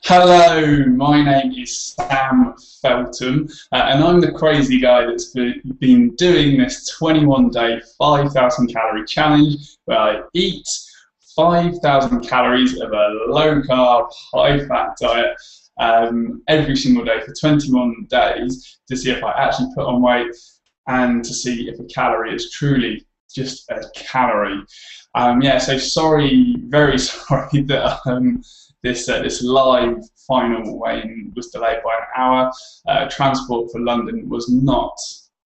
Hello, my name is Sam Feltham, and I'm the crazy guy that's been doing this 21-day 5,000 calorie challenge where I eat 5,000 calories of a low-carb, high-fat diet every single day for 21 days to see if I actually put on weight and to see if a calorie is truly just a calorie. Yeah, so sorry, very sorry that this live final weigh-in was delayed by an hour. Transport for London was not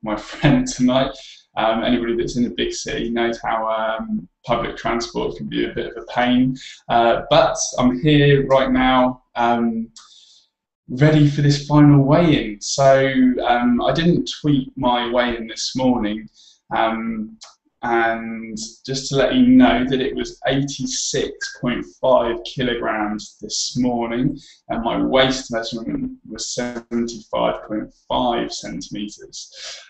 my friend tonight. Anybody that's in a big city knows how public transport can be a bit of a pain. But I'm here right now, ready for this final weigh-in. So I didn't tweet my weigh-in this morning. And just to let you know that it was 86.5 kilograms this morning, and my waist measurement was 75.5 centimeters.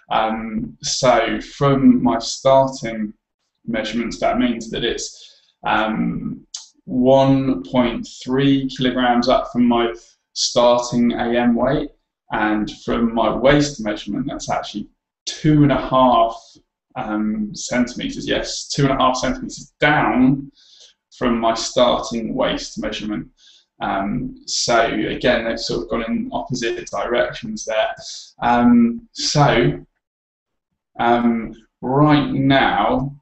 So from my starting measurements, that means that it's 1.3 kilograms up from my starting AM weight, and from my waist measurement, that's actually 2.5 centimeters, yes, 2.5 centimeters down from my starting waist measurement. So again, they've sort of gone in opposite directions there. Right now,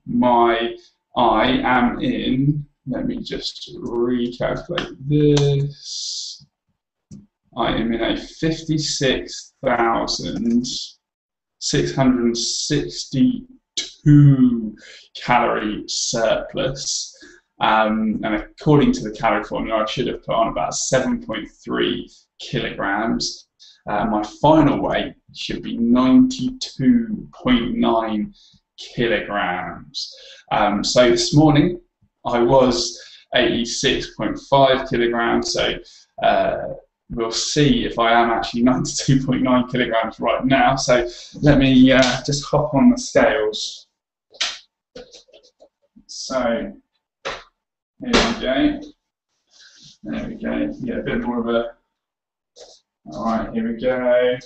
I am in, let me just recalculate this, I am in a 56,662 calorie surplus, and according to the calorie formula, I should have put on about 7.3 kilograms. My final weight should be 92.9 kilograms. So this morning I was 86.5 kilograms, so we'll see if I am actually 92.9 kilograms right now. So let me just hop on the scales. So here we go. There we go. Get a bit more of a. All right, here we go.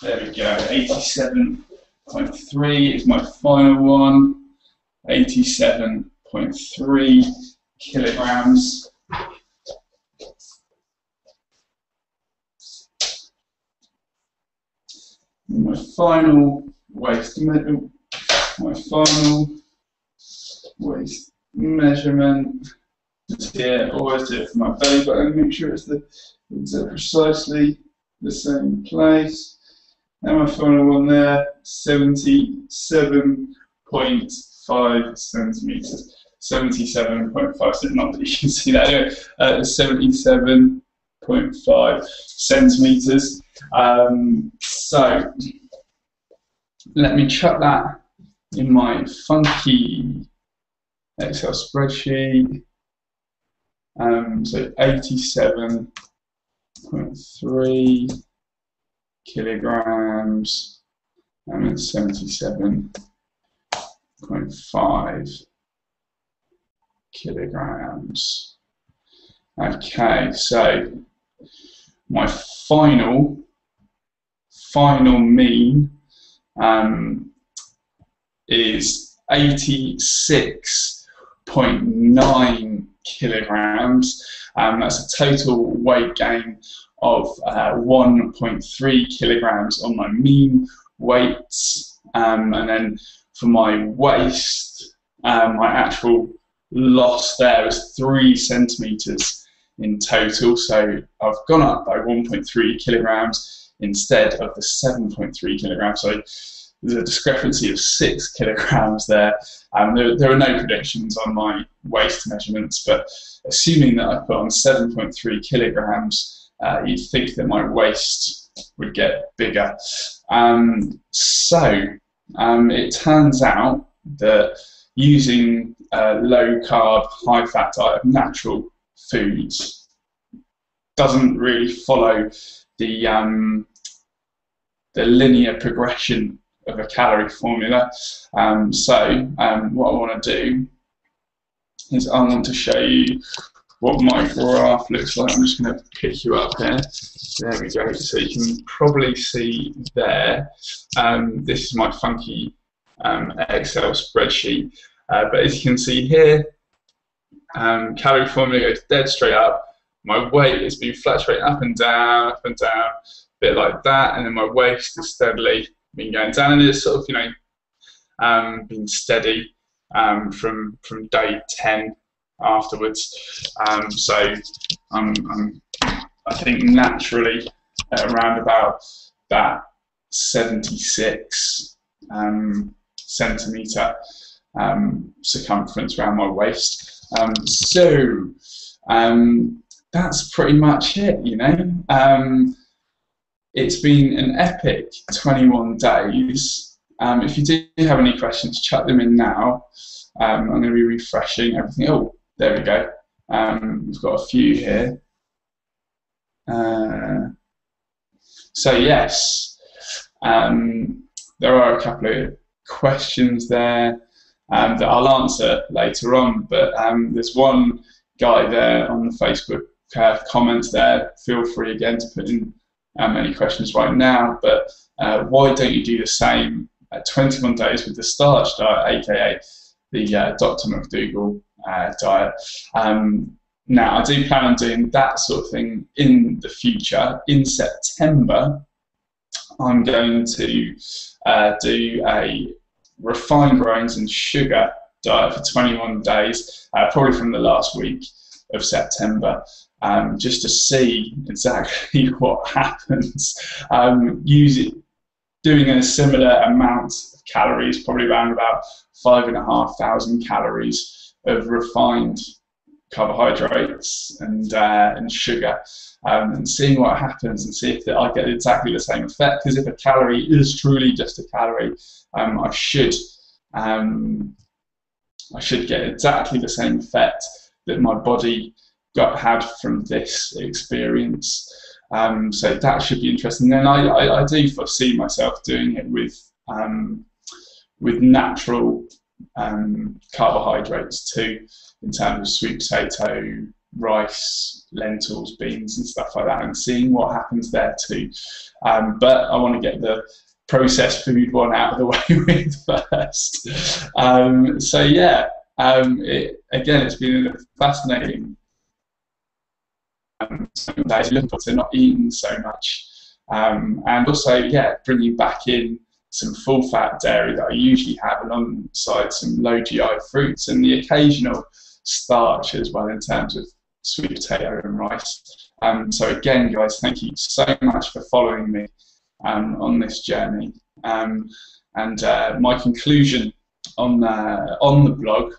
There we go. 87.3 is my final one. 87.3 kilograms. My final waist measurement is here. Always do it for my belly button. Make sure it's precisely the same place. And my final one there, 77.5 centimeters. 77.5, not that you can see that anyway, 77.5 centimeters. So let me chuck that in my funky Excel spreadsheet. So 87.3 kilograms and then 77.5 kilograms. Okay, so my final mean is 86.9 kilograms. That's a total weight gain of 1.3 kilograms on my mean weight, and then for my waist, my actual loss there is 3 centimeters in total, so I've gone up by 1.3 kilograms instead of the 7.3 kilograms, so there's a discrepancy of 6 kilograms there. There are no predictions on my waist measurements, but assuming that I put on 7.3 kilograms, you'd think that my waist would get bigger. It turns out that using a low-carb, high-fat diet of natural foods doesn't really follow the linear progression of a calorie formula. What I want to do is I want to show you what my graph looks like. I'm just going to pick you up here. There we go. So you can probably see there. This is my funky Excel spreadsheet. But as you can see here, calorie formula goes dead straight up. My weight has been fluctuating up and down, a bit like that, and then my waist has steadily been going down, and it's sort of, been steady from day 10 afterwards. So I think naturally at around about that 76 centimetre circumference around my waist. That's pretty much it, you know. It's been an epic 21 days. If you do have any questions, chuck them in now. I'm going to be refreshing everything. Oh, there we go. We've got a few here. So yes, there are a couple of questions there that I'll answer later on, but there's one guy there on the Facebook comments there. Feel free again to put in any questions right now, but why don't you do the same at 21 days with the starch diet, aka the Dr. McDougall diet? Now, I do plan on doing that sort of thing in the future. In September, I'm going to do a refined grains and sugar diet for 21 days, probably from the last week of September, just to see exactly what happens. Doing a similar amount of calories, probably around about 5,500 calories of refined carbohydrates and sugar, and seeing what happens and see if I get exactly the same effect. Because if a calorie is truly just a calorie, I should get exactly the same effect that my body had from this experience. So that should be interesting. Then I do foresee myself doing it with natural carbohydrates too, in terms of sweet potato, rice, lentils, beans and stuff like that, and seeing what happens there too. But I want to get the processed food one out of the way with first. So yeah, it's been a fascinating days, looking forward to not eating so much, and also bringing back in some full fat dairy that I usually have alongside some low GI fruits and the occasional starch as well in terms of sweet potato and rice. So again, guys, thank you so much for following me on this journey. And my conclusion on the blog,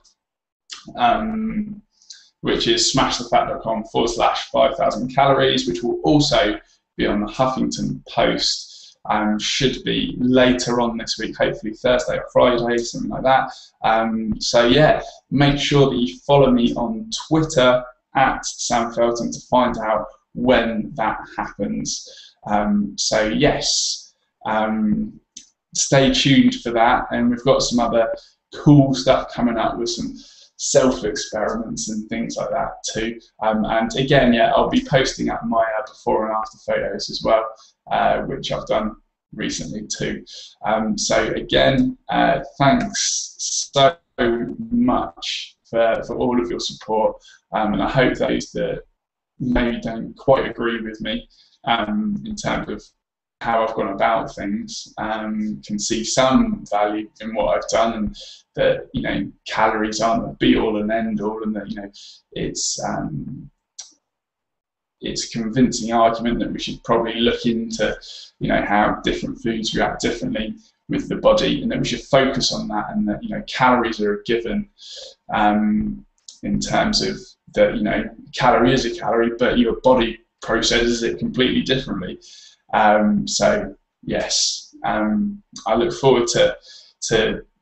which is smashthefat.com/5,000 calories, which will also be on the Huffington Post. Should be later on this week, hopefully Thursday or Friday, something like that. So yeah, make sure that you follow me on Twitter at Sam Feltham to find out when that happens. So yes, stay tuned for that, and we've got some other cool stuff coming up with some self-experiments and things like that too. And again, I'll be posting up my before and after photos as well, which I've done recently too. So again, thanks so much for all of your support, and I hope those that maybe don't quite agree with me in terms of how I've gone about things can see some value in what I've done, and that calories aren't the be all and end all, and that it's a convincing argument that we should probably look into how different foods react differently with the body, and that we should focus on that, and that calories are a given in terms of that calorie is a calorie, but your body processes it completely differently. So yes, I look forward to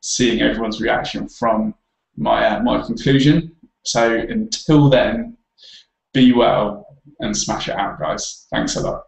seeing everyone's reaction from my conclusion. So until then, be well and smash it out, guys. Thanks a lot.